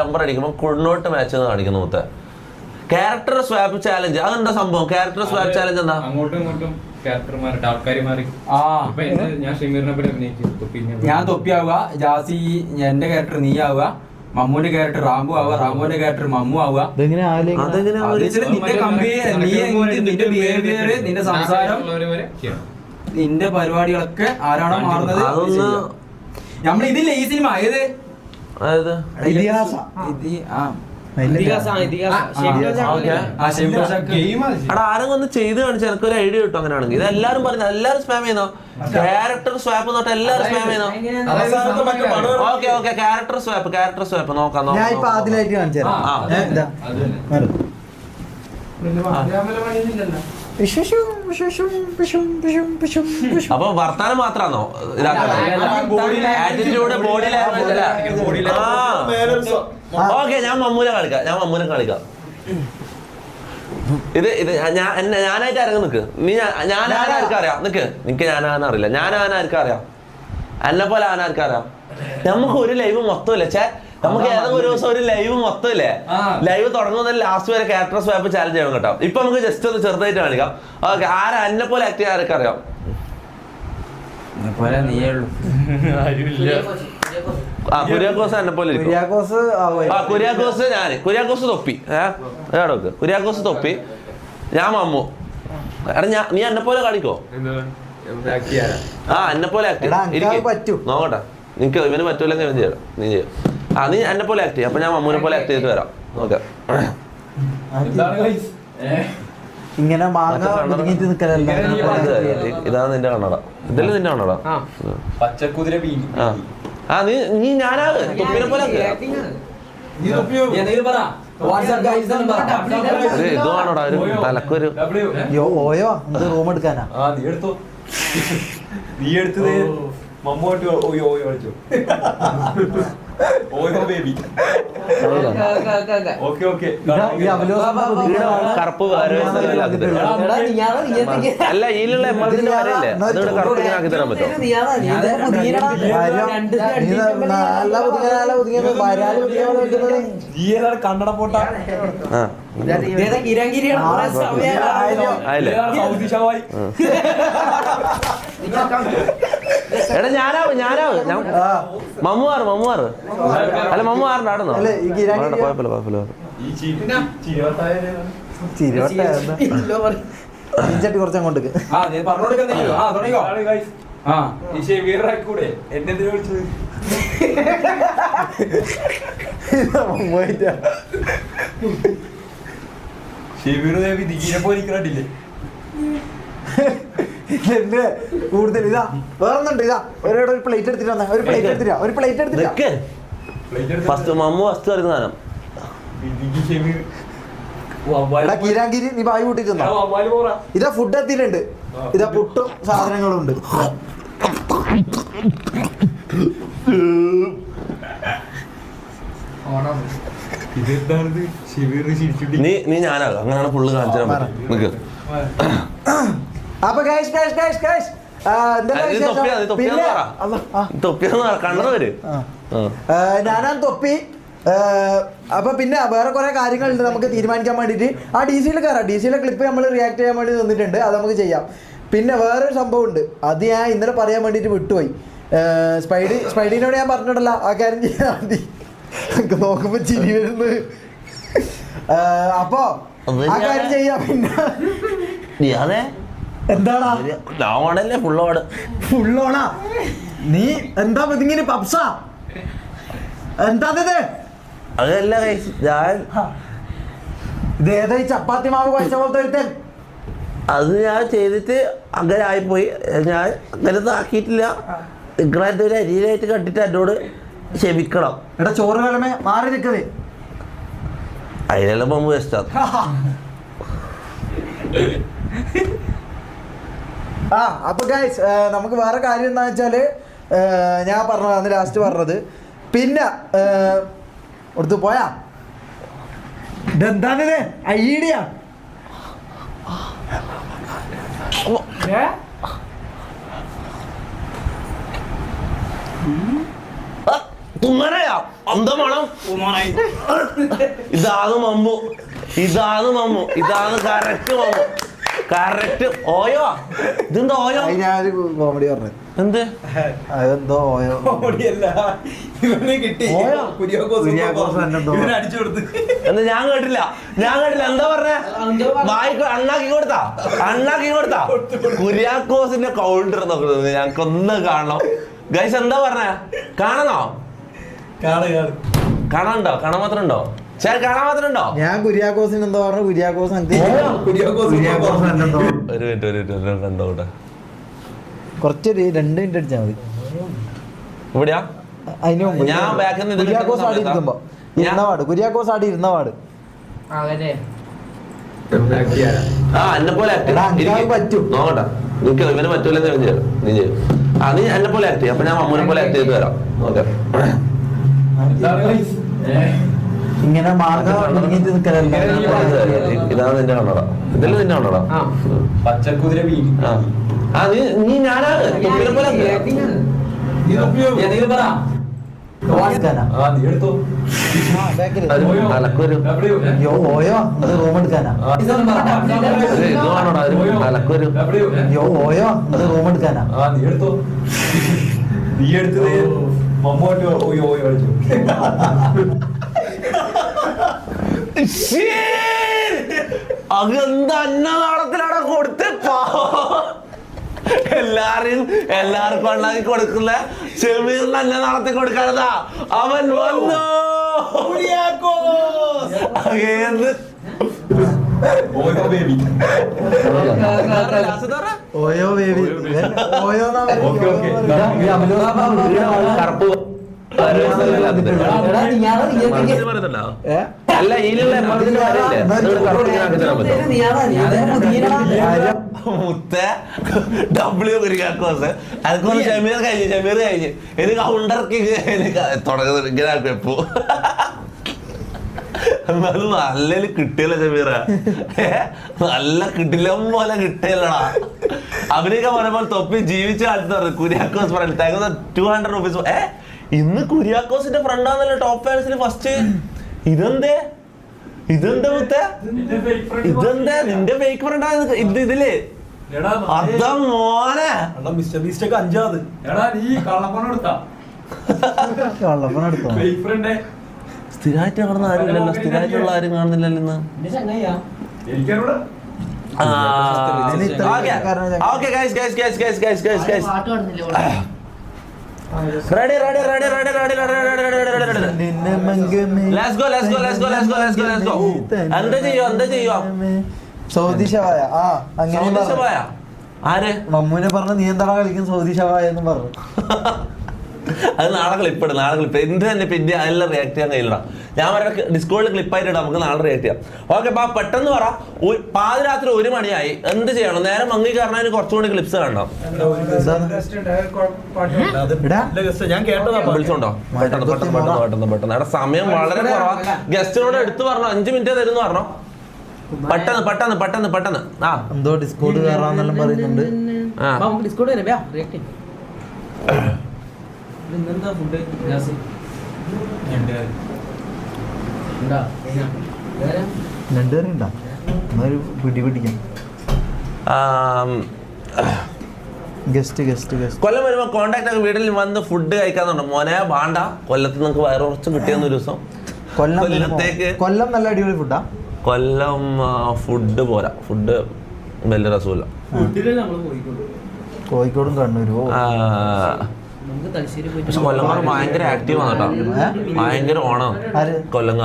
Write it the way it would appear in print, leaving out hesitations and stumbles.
Number അടിക്കുമ്പോൾ കുണ്ണോട്ട് match എന്ന് കാണിക്കുന്നു മുത്ത. ക്യാരക്ടർ സ്വാപ്പ് ചാലഞ്ച് അതെന്താ സംഭവം? ക്യാരക്ടർ സ്വാപ്പ് ചാലഞ്ച് എന്താ? അങ്ങോട്ടും ഇങ്ങോട്ടും ഞാൻ തൊപ്പിയാവുക, ജാസി എന്റെ ക്യാരക്ടർ നീ ആവുക, മമ്മൂന്റെ ക്യാരക്ടർ റാംബു ആവുക, റാംബുവിന്റെ ക്യാരക്ടർ മമ്മു ആവുക. നിന്റെ നിന്റെ ബിഹേവിയർ, നിന്റെ സംസാരം, നിന്റെ പരിപാടികളൊക്കെ ആരാണോ മാറുന്നത്. നമ്മൾ ഇതില്ലേ ഈ സിനിമ ഏത് ആരെങ്കിലും ഒന്ന് ചെയ്ത് കാണിച്ചാൽ എനിക്കൊരു ഐഡിയ കിട്ടും. അങ്ങനെയാണെങ്കിൽ ഇത് എല്ലാരും പറയുന്നത്, എല്ലാരും സ്പാം ചെയ്യുന്നോ? ക്യാരക്ടർ സ്വാപ്പ് തൊട്ട് എല്ലാരും സ്പാം ചെയ്യുന്നോ? ഓക്കെ ഓക്കെ, ക്യാരക്ടർ സ്വാപ്പ് നോക്കാം. അപ്പൊ വർത്താനം മാത്രാണോ ആറ്റിറ്റ്യൂഡ്, ബോഡി ലാംഗ്വേജ്? ഓക്കെ, ഞാൻ മമ്മൂനെ കളിക്കാം. ഇത് ഞാനായിട്ട് ഇറങ്ങി നിക്ക്. നീ ഞാനാർക്കും അറിയാം. നിനക്ക് ഞാനാർക്കറിയില്ല. ഞാനാർക്കും അറിയാം. എന്നെ പോലെ ആനാർക്കും അറിയാം. നമുക്ക് ഒരു ലൈവ് മൊത്തമില്ല ചേ. നമുക്ക് ഏതെങ്കിലും ഒരു ദിവസം ഒരു ലൈവ് മൊത്തമില്ലേ, ലൈവ് തുടങ്ങുന്നതിൽ ലാസ്റ്റ് വരെ ക്യാരക്ടർ സ്വാപ്പ് ചാലഞ്ച് ചെയ്യണം കേട്ടോ. ഇപ്പൊ നമുക്ക് ജസ്റ്റ് ഒന്ന് ചെറുതായിട്ട് കാണിക്കാം. ഓക്കെ, എന്നെ പോലെ ആക്ട് ചെയ്യാൻ ആർക്കും അറിയാം? കുര്യാക്കോസ് എന്നെ പോലെ കുര്യാക്കോസ് തൊപ്പി. കുര്യാക്കോസ് തൊപ്പി, ഞാൻ മമ്മു. എടാ നീ എന്നെ പോലെ കാണിക്കോ? എന്നെ പോലെ ആക്ട് നോക്കട്ടെ. നിനക്ക് ഇവന് പറ്റൂല്ലെങ്കിൽ ഇവൻ ചെയ്യണം. നീ ചെയ്യും. നീ എന്നെ പോലെ ആക്ട് ചെയ്യും. അപ്പൊ ഞാൻ മമ്മൂനെ പോലെ ആക്ട് ചെയ്തിട്ട് വരാം. ഓക്കെ, ഇങ്ങനെ ഇതാണ് നിന്റെ കണ്ണട. ഇതല്ലേ നിന്റെ കണ്ണട? പച്ചക്കുതിര നീ ഞാനാണ് തൊപ്പിനെ പോലെ ഇതുവാണോടാ ഒരു തലക്കൊരു ഓയോ റൂം എടുക്കാനാ? നീ എടുത്തത് മമ്മൂട്ടി ഓയോ കളിച്ചു. ഓയോ ബേബി. കറുപ്പ് അല്ല, ഇതിലുള്ള എമർജൻസി വരല്ലേ, അതുകൊണ്ട് കറുപ്പ് ആക്കി തരാൻ പറ്റുമോ? കണ്ണട പോട്ട എടാ ഞാനാവും മമ്മുവാറ് അല്ല മമ്മുവാറിന്റെ ആടുന്നോ? കുഴപ്പമില്ല. ചട്ടി കുറച്ചങ്ങോട്ട് കൂടുതൽ ഇതാ വേറൊന്നുണ്ട്. ഇതാ ഒരു പ്ലേറ്റ് എടുത്തിട്ട് വന്നാ, ഒരു പ്ലേറ്റ് എടുത്തിട്ട് ഫസ്റ്റ് മമ്മു ഫസ്റ്റ് വരുന്ന സാധനം. കീരാങ്കിരി നീ ബായി കൂട്ടിട്ട് വന്നോ? ഇതാ ഫുഡ് എത്തിയിട്ടുണ്ട്. ഇതാ പുട്ടും സാധനങ്ങളും ഉണ്ട്. നീ ഞാനാകും. അങ്ങനെയാണ് ഫുള്ള് കാണിച്ചു തരാൻ പറ്റും. അപ്പൊ ഞാനാ തൊപ്പി. അപ്പൊ പിന്നെ വേറെ കുറെ കാര്യങ്ങളുണ്ട് നമുക്ക് തീരുമാനിക്കാൻ വേണ്ടിട്ട്. DC കയറാം. DC ക്ലിപ്പ് നമ്മൾ റിയാക്ട് ചെയ്യാൻ വേണ്ടി തന്നിട്ടുണ്ട്, അത് നമുക്ക് ചെയ്യാം. പിന്നെ വേറൊരു സംഭവം ഉണ്ട്, അത് ഞാൻ ഇന്നലെ പറയാൻ വേണ്ടിട്ട് വിട്ടുപോയി. സ്പൈഡിനോട് ഞാൻ പറഞ്ഞിട്ടല്ല ആ കാര്യം ചെയ്യാൻ മതി. നോക്കുമ്പോ ചിരി വരുന്നു. അപ്പൊ ആ കാര്യം ചെയ്യാം. പിന്നെ എന്താടാ ഫുള്ളോണാ നീ? എന്താ ഇങ്ങനെ പപ്സാ? എന്താ അതല്ല ഇത് ഏതാ ഈ ചപ്പാത്തി മാവ് കഴിച്ച പോലത്തെ ഒരുത്തൻ? അത് ഞാൻ ചെയ്തിട്ട് അങ്ങനെ ആയിപ്പോയി. ഞാൻ അങ്ങനെ ആക്കിയിട്ടില്ല. നിങ്ങളെന്റെ ഒരു അരിയിലായിട്ട് കണ്ടിട്ട് എന്നോട് ക്ഷമിക്കണം. എടാ ചോറ് കളമേ മാറി നിൽക്കതേ. അതിനെല്ലാം മുമ്പ് വേസ്റ്റാ. അപ്പൊ ഗൈസ് നമുക്ക് വേറെ കാര്യം എന്താണെന്ന് വെച്ചാല് ഞാൻ പറഞ്ഞത് അന്ന് ലാസ്റ്റ് പറഞ്ഞത്. പിന്നെ അടുത്ത് പോയാ ഇതെന്താണിത്? ഐഡിയ തുമ്മനയാ എന്താ മണം? ഇതാണ് മമ്മു, ഇതാണ് കറക്റ്റ് മമ്മു, കറക്റ്റ് ഓയോ. ഇതെന്താ ഓയോ? ഞാനൊരു കോമഡി പറഞ്ഞു. എന്ത് അതെന്തോ ഓയോ കിട്ടി ഓയോ? അടിച്ചു കൊടുത്ത് എന്താ ഞാൻ കേട്ടില്ല എന്താ പറഞ്ഞേ? വായിക്കോ അണ്ണാക്കി കൊടുത്താ കുര്യാക്കോസിന്റെ കൗണ്ടർ നോക്കുന്നത് ഞങ്ങൾക്കൊന്ന് കാണണം ഗൈസ്. എന്താ പറഞ്ഞ കാണണോ? കാണാനുണ്ടോ? കാണാൻ മാത്രം ഉണ്ടോ? കാണാൻ മാത്രം ഉണ്ടോ? ഞാൻ കുര്യാക്കോസിന് എന്താ പറഞ്ഞു? കുര്യാക്കോസ് ഒരു മിനിറ്റ് കണ്ടോട്ടെ. കുറച്ചൊരു 2 മിനിറ്റ് അടിച്ചാൽ മതി. ഇവിടെയാ അതിന് മുമ്പ് ഞാൻ ബാക്കിൽ നിന്ന് കുര്യാക്കോസ് ആടി ഇരിക്കുമ്പോ കുര്യാക്കോസ് ആടി ഇരുന്ന പാട്. എന്നെ പോലെ പറ്റും. നോക്കട്ടെ നിനക്ക് ഇവന് പറ്റൂലെന്ന് നീ ചെയ്യും. നീ എന്നെ പോലെ ആക്ട് ചെയ്യും. അപ്പൊ ഞാൻ മമ്മൂനെ പോലെ ആക്ട് ചെയ്ത് തരാം. ഓക്കെ ഇങ്ങനെ മാർഗം നിൽക്കലല്ല. ഇതാണ് നിന്റെ കണ്ണട. ഇതല്ലേ നിന്റെ കണ്ണട? പച്ചക്കുതിര വീതി. നീ ഞാനാണ് തൊപ്പിനെ പോലെ അലക്കൊരു ഓയോ അത് റൂം എടുക്കാനാ. അലക്കൊരു ഓയോ അത് റൂം എടുക്കാനാ. നീ എടുത്തത് മമ്മൂട്ടി ഓയോ കളിച്ചു. അതെന്താ അന്നനാളത്തിലാണ് കൊടുത്തപ്പാ. എല്ലാവർക്കും ഉണ്ടാക്കി കൊടുക്കുന്ന ഷമീറിന് അന്നനാളത്തിൽ കൊടുക്കാനതാ അവൻ വന്നു. ഓയോ ബേബി. ഓയോ ബേബി ഓയോ കറുപ്പ് അല്ല ഇതിലുള്ള മുത്ത ഡബ്ല്യു കുര്യാക്കോസ് അതൊക്കെ ഷമീർ കഴിഞ്ഞ് എനിക്ക് കൗണ്ടർക്ക് തുടങ്ങുന്നത് ഇങ്ങനെ വെപ്പു. എന്നാലും നല്ല കിട്ടിയല്ല ഷമീറ, നല്ല കിട്ടില്ലം പോലെ കിട്ടിയല്ലടാ. അവരൊക്കെ പറയുമ്പോൾ തൊപ്പി ജീവിച്ച കാലത്ത് പറഞ്ഞു കുര്യാക്കോസ് ഫ്രണ്ട് 200 rupees. ഇന്ന് കുര്യാക്കോസിന്റെ ഫ്രണ്ടാന്നല്ലോ ടോപ്പ് ഫാൻസിന് ഫസ്റ്റ്. ഇതെന്തേ മുത്തേ? ഇതെന്താ നിന്റെ ഫേക്ക് ഫ്രണ്ടാ ഇതില്? അതാ മോനെ മിസ്റ്റർ ബീസ്റ്റ് ഒക്കെ 5ാമത്. കള്ളപ്പണം എടുത്തോ? സ്ഥിരമായിട്ട് കാണുന്ന ആരും ഇല്ലല്ലോ, സ്ഥിരമായിട്ടുള്ള ആരും കാണുന്നില്ലല്ലോ ഇന്ന്. Ready. Let's go. എന്താ ചെയ്യോ? സൗദി ഷവായ. അങ്ങനെ ആര്? മമ്മൂനെ പറഞ്ഞു നീ എന്താ കളിക്കും സൗദി ഷവായ എന്ന് പറഞ്ഞു. അത് നാളെ ക്ലിപ്പ് എന്ത് തന്നെ പിന്നെ അതെല്ലാം റിയാക്ട് ചെയ്യാൻ കഴിയില്ല. ഞാൻ പറഞ്ഞ ഡിസ്കോഡിൽ ക്ലിപ്പായിട്ട് നമുക്ക് നാളെ റിയാക്ട് ചെയ്യാം. ഓക്കെ പെട്ടെന്ന് പറ. പാതിരാത്രി 1 മണിയായി, എന്ത് ചെയ്യണം? നേരെ മങ്ങി കാരണം കുറച്ചുകൂടി ക്ലിപ്സ് കാണണം. ഞാൻ കേട്ടതാ. വിളിച്ചോണ്ടോ? പെട്ടെന്ന്. എടാ സമയം വളരെ കുറവാ. ഗസ്റ്റിനോട് എടുത്തു പറഞ്ഞു 5 മിനിറ്റ് തരുന്നു പറഞ്ഞു. പെട്ടെന്ന്. എന്തോ ഡിസ്കോഡ് കയറാന്നെല്ലാം പറയുന്നുണ്ട്. രണ്ടുപേരുണ്ടാ ഒരു പിടിക്കാം. ഗസ്റ്റ് കൊല്ലം വരുമ്പോ കോണ്ടാക്ട് ഒക്കെ വീട്ടിൽ വന്ന് ഫുഡ് കഴിക്കാന്നുണ്ടോ? മോനെ വേണ്ട, കൊല്ലത്ത് നിങ്ങൾക്ക് വയറ് കുറച്ച് കിട്ടിയെന്ന് ഒരു ദിവസം. കൊല്ലം നല്ല അടിപൊളി ഫുഡാ. കൊല്ലം ഫുഡ് പോരാ, ഫുഡ് വലിയ രസമില്ല. കോഴിക്കോടും കണ്ണൂരും. പക്ഷെ കൊല്ലംകാർ ഭയങ്കര ആക്റ്റീവ് ആണ് കേട്ടോ, ഭയങ്കര ഓണം കൊല്ലംകാർ.